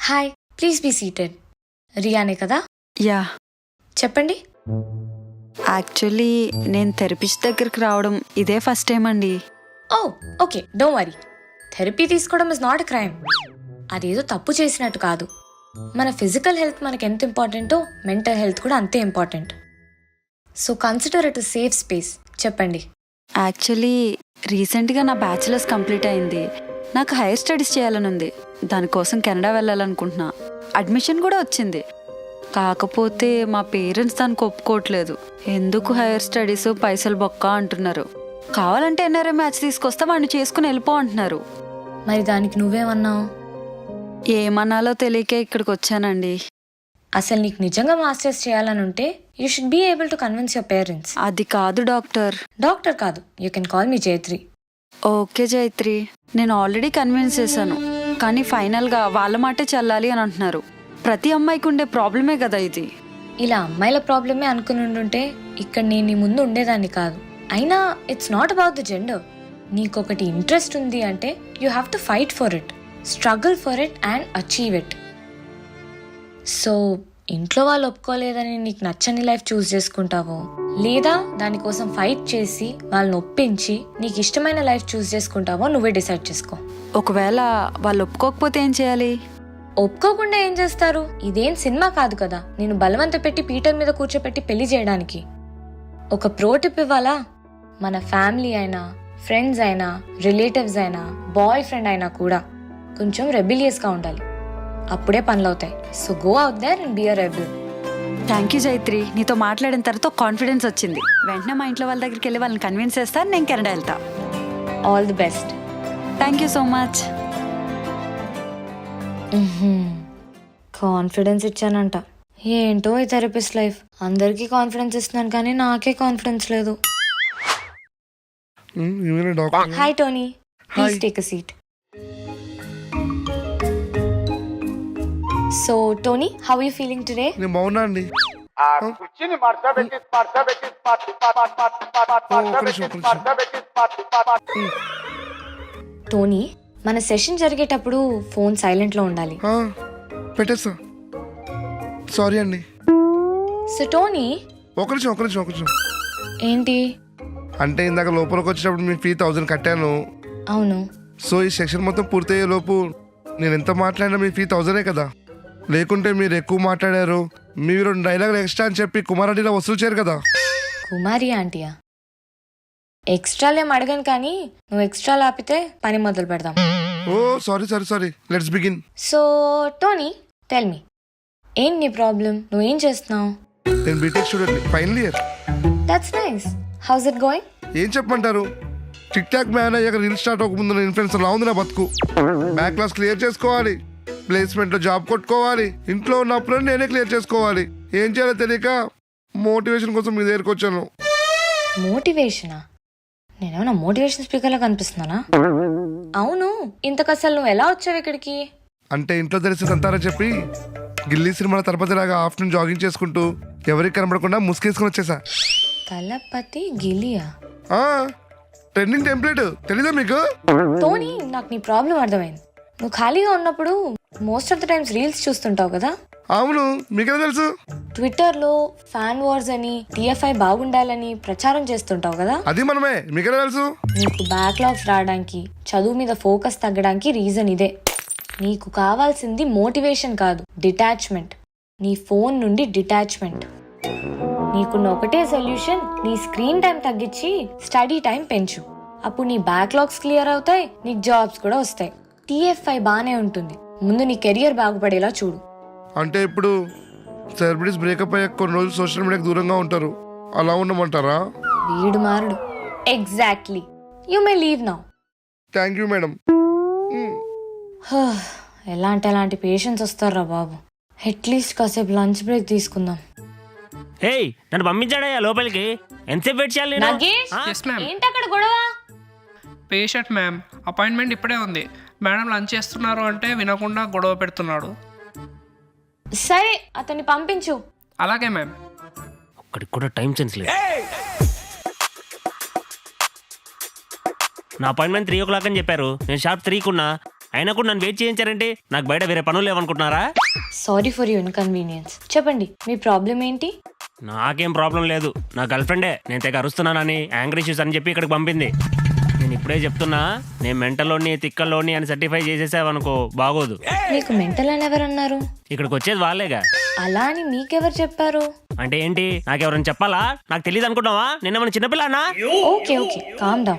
Hi, please be seated. రియానే కదా? Yeah. చెప్పండి. యాక్చువల్లీ నేను థెరపిస్ట్ దగ్గరికి రావడం ఇదే ఫస్ట్ టైం అండి. ఓ ఓకే, డోంట్ వరీ. థెరపీ తీసుకోవడం ఇస్ నాట్ ఎ క్రైమ్. అదేదో తప్పు చేసినట్టు కాదు. మన ఫిజికల్ హెల్త్ మనకి ఎంత ఇంపార్టెంటో మెంటల్ హెల్త్ కూడా అంతే important. So consider it a safe space. చెప్పండి. యాక్చువల్లీ రీసెంట్గా నా బ్యాచిలర్స్ కంప్లీట్ అయింది. నాకు హైయర్ స్టడీస్ చేయాలని ఉంది. దానికోసం కెనడా వెళ్ళాలనుకుంటున్నా. అడ్మిషన్ కూడా వచ్చింది. కాకపోతే మా పేరెంట్స్ దానికి ఒప్పుకోవట్లేదు. ఎందుకు హైయర్ స్టడీస్, పైసలు బొక్క అంటున్నారు. కావాలంటే ఎన్ఆర్ఐ మ్యాచ్ తీసుకొస్తే వాడిని చేసుకుని వెళ్ళిపో అంటున్నారు. మరి దానికి నువ్వేమన్నావు? ఏమన్నాలో తెలియకే ఇక్కడికి వచ్చానండి. అసలు నీకు నిజంగా మాస్టర్స్ చేయాలని ఉంటే you should be able to convince your parents. అది కాదు డాక్టర్. డాక్టర్ కాదు, you can call me Jayatri. Okay Jaitri, నేను ఆల్రెడీ కన్విన్స్ చేశాను. కానీ ఫైనల్గా వాళ్ళ మాటే చెల్లాలి అని అంటున్నారు. ప్రతి అమ్మాయికి ఉండే ప్రాబ్లమే కదా ఇది. ఇలా అమ్మాయిల ప్రాబ్లమే అనుకుని ఉండుంటే ఇక్కడ నేను నీ ముందు ఉండేదాన్ని కాదు. అయినా it's not about the gender. నీకొకటి ఇంట్రెస్ట్ ఉంది అంటే you have to fight for it, struggle for it and achieve it. So ఇంట్లో వాళ్ళు ఒప్పుకోలేదని నీకు నచ్చని లైఫ్ చూస్ చేసుకుంటావో, లేదా దానికోసం ఫైట్ చేసి వాళ్ళని ఒప్పించి నీకు ఇష్టమైన లైఫ్ చూస్ చేసుకుంటావో నువ్వే డిసైడ్ చేసుకో. ఒకవేళ వాళ్ళు ఒప్పుకోకపోతే ఏం చేయాలి? ఒప్పుకోకుండా ఏం చేస్తారు? ఇదేం సినిమా కాదు కదా నేను బలవంత పెట్టి పీటర్ మీద కూర్చోపెట్టి పెళ్లి చేయడానికి. ఒక ప్రో టిప్ ఇవ్వాలా? మన ఫ్యామిలీ అయినా, ఫ్రెండ్స్ అయినా, రిలేటివ్స్ అయినా, బాయ్ ఫ్రెండ్ అయినా కూడా కొంచెం రెబిలియస్గా ఉండాలి. అప్పుడే పనులవుతాయి. So go out there and be a rebel. Thank you Jaitri, నీతో మాట్లాడిన తర్వాత కాన్ఫిడెన్స్ వచ్చింది. వెంటనే మా ఇంట్లో వాళ్ళ దగ్గరికి వెళ్ళి వాళ్ళని కన్విన్స్ చేస్తాను. నేను కెనడా వెళ్తా. All the best. Thank you so much. Confidence ఇచ్చానంట. ఏంటో ఈ థెరపిస్ట్ లైఫ్. అందరికీ కాన్ఫిడెన్స్ ఇస్తున్నాను కానీ నాకే కాన్ఫిడెన్స్ లేదు. Hi Tony, please take a seat. So Tony, how are you feeling today? నేను బాగున్నా అండి. టోనీ, మన సెషన్ జరిగేటప్పుడు ఫోన్ సైలెంట్ లో ఉండాలి. పెట్టేస్తా. సారీ అండి. సో టోనీ, ఒక నిమిషం. ఏంటి? అంటే ఇందాక లోపలికి వచ్చేటప్పుడు మీ ఫీ 1000 కట్టాను. అవును. సో ఈ సెక్షన్ మొత్తం పూర్తయ్యే లోపు నేను ఎంత మాట్లాడినా మీ ఫీ 1000 కదా. లేకుంటే మీరు ఎక్కువ మాట్లాడారు, మీరు 2 డైలాగులు ఎక్స్ట్రా అని చెప్పి కుమారెడ్డిలో వసూలు చేయరు కదా. కుమారి ఆంటీయా? ఎక్స్ట్రాలేం అడగను కానీ నువ్వు ఎక్స్ట్రా ఆపితే పని మొదలు పెడదాం. Oh sorry let's begin. So Tony, tell me, ఏం నీ ప్రాబ్లం? నువ్వేం చేస్తున్నావు? నేను BTech student, final year. That's nice. How's it going? ఏం చెప్పమంటారు, టిక్ టాక్ మ్యాన్ అయ్యాక రీల్ స్టార్ట్ అవ్వకముందు ఇన్ఫ్లుయెన్సర్ లా ఉంది నా బతుకు. బ్యాక్ క్లాస్ క్లియర్ చేసుకోవాలి, ప్లేస్మెంట్ లో జాబ్ కొట్టుకోవాలి, ఇంట్లో ఉన్నప్పుడు నేనే క్లియర్ చేసుకోవాలి. ఏం చేయాలో తెలియక మోటివేషన్ కోసం మీ దగ్గరికి వచ్చాను. మోటివేషనా? నేనేమన్నా మోటివేషన్ స్పీకర్లా కనిపిస్తున్నానా? అవును, ఇంతకసలు నువ్వు ఎలా వచ్చావు ఇక్కడికి? అంటే ఇంట్లో తెలిసి అంతారని చెప్పి గిల్లీ సినిమా తలపతిలాగా ఆఫ్టర్నూన్ జాగింగ్ చేసుకుంటూ ఎవరికి కనబడకుండా ముసుకేసుకుని వచ్చేసా. తలపతి గిలియా? ట్రెండింగ్ టెంప్లెట్ తెలీదా మీకు? టోనీ, నాకు నీ ప్రాబ్లం అర్థమైంది. నువ్వు ఖాళీగా ఉన్నప్పుడు most of the times reels చూస్తుంటావు కదా. అవును, మీకెలా తెలుసు? ట్విట్టర్లో ఫ్యాన్ వార్స్ అని, TFI బాగుండాలని ప్రచారం చేస్తుంటావు కదా. అది మనమే, మీకెలా తెలుసు? నీకు బ్యాక్లాగ్స్ రావడానికి, చదువు మీద ఫోకస్ తగ్గడానికి రీజన్ ఇదే. నీకు కావాల్సింది మోటివేషన్ కాదు, డిటాచ్మెంట్. నీ ఫోన్ నుండి డిటాచ్మెంట్. నీకున్న ఒకటే సొల్యూషన్, నీ స్క్రీన్ టైం తగ్గించి స్టడీ టైం పెంచు. అప్పుడు నీ బ్యాక్లాగ్స్ క్లియర్ అవుతాయి, నీకు జాబ్స్ కూడా వస్తాయి. TFI బానే ఉంటుంది, ముందు నీ కెరియర్ బాగుపడేలా చూడు. అంటే ఇప్పుడు సెలబ్రిటీస్ బ్రేకప్ అయ్యాక కొన్ని రోజులు సోషల్ మీడియాకి దూరంగా ఉంటారు, అలా ఉండమంటారా? వీడు మారుడు. Exactly. You may leave now. Thank you madam. ఎలాంటి పేషెంట్స్ వస్తారా బాబు. అట్లీస్ట్ కాసేపు లంచ్ బ్రేక్ తీసుకుందాం. ఏయ్, నన్ను పంపించాడయ్యా లోపలికి. ఎంతసేపు వెయిట్ చేయాలి? Nagesh, Yes, ma'am. ఏంటి అక్కడ గొడవ? పేషెంట్ మ్యామ్, అపాయింట్మెంట్ ఇప్పుడే ఉంది. మేడం లంచ్ చేస్తున్నారు అంటే వినకుండా గొడవ పెడుతున్నాడు. సరే, అతన్ని పంపించు. అలాగే మ్యామ్. ఒక్కడికి కూడా టైం సెన్స్ లేదు. నా అపాయింట్మెంట్ 3 o'clock అని చెప్పారు. నేను షార్ప్ 3 కున్నా. అయినా కూడా నన్ను వెయిట్ చేయించారంటే నాకు బయట వేరే పనులు లేవనుకుంటున్నారా? Sorry for you inconvenience. చెప్పండి మీ ప్రాబ్లం ఏంటి? నాకేం ప్రాబ్లం లేదు. నా గర్ల్ ఫ్రెండే నేను తెగ అరుస్తున్నానని, యాంగ్రీ ఇష్యూస్ అని చెప్పి ఇక్కడికి పంపింది. నేను ఇప్పుడే చెప్తున్నా, నేను మెంటల్లోని తిక్కల్లోని అని సర్టిఫై చేసేసావనుకో బాగోదు. మీకు మెంటల్ అని ఎవరన్నారు? ఇక్కడికి వచ్చేది వాళ్ళేగా. అలా అని మీకెవరు చెప్పారు? అంటే ఏంటి, నాకెవరైనా చెప్పాలా? నాకు తెలియదు అనుకుంటావా? నిన్న మన చిన్నపిల్లనా? Okay okay, calm down.